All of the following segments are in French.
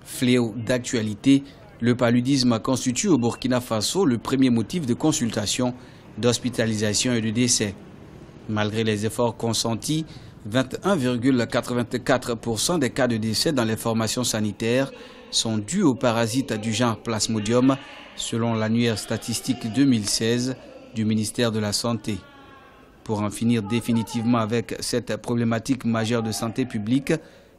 Fléau d'actualité, le paludisme constitue au Burkina Faso le premier motif de consultation, d'hospitalisation et de décès. Malgré les efforts consentis, 21,84% des cas de décès dans les formations sanitaires sont dus aux parasites du genre Plasmodium, selon l'annuaire statistique 2016 du ministère de la Santé. Pour en finir définitivement avec cette problématique majeure de santé publique,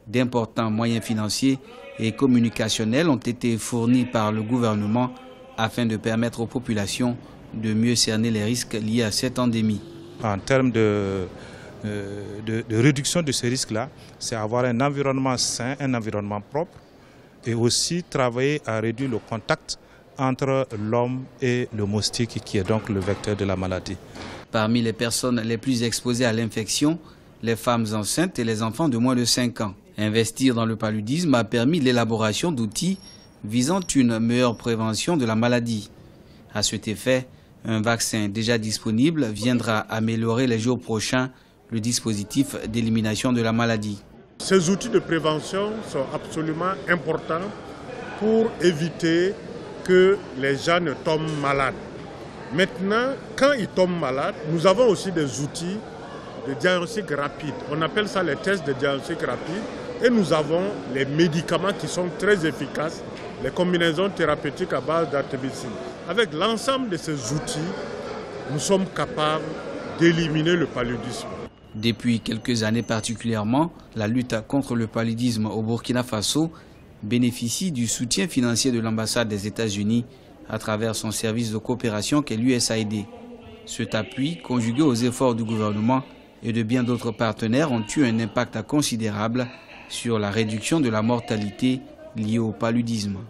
d'importants moyens financiers et communicationnels ont été fournis par le gouvernement afin de permettre aux populations de mieux cerner les risques liés à cette endémie. En termes de réduction de ces risques-là, c'est avoir un environnement sain, un environnement propre et aussi travailler à réduire le contact entre l'homme et le moustique qui est donc le vecteur de la maladie. Parmi les personnes les plus exposées à l'infection, les femmes enceintes et les enfants de moins de 5 ans. Investir dans le paludisme a permis l'élaboration d'outils visant une meilleure prévention de la maladie. À cet effet, un vaccin déjà disponible viendra améliorer les jours prochains le dispositif d'élimination de la maladie. Ces outils de prévention sont absolument importants pour éviter que les gens ne tombent malades. Maintenant, quand ils tombent malades, nous avons aussi des outils de diagnostic rapide. On appelle ça les tests de diagnostic rapide. Et nous avons les médicaments qui sont très efficaces, les combinaisons thérapeutiques à base d'artémisine. Avec l'ensemble de ces outils, nous sommes capables d'éliminer le paludisme. Depuis quelques années particulièrement, la lutte contre le paludisme au Burkina Faso bénéficie du soutien financier de l'ambassade des États-Unis à travers son service de coopération qu'est l'USAID. Cet appui, conjugué aux efforts du gouvernement et de bien d'autres partenaires, ont eu un impact considérable sur la réduction de la mortalité liée au paludisme.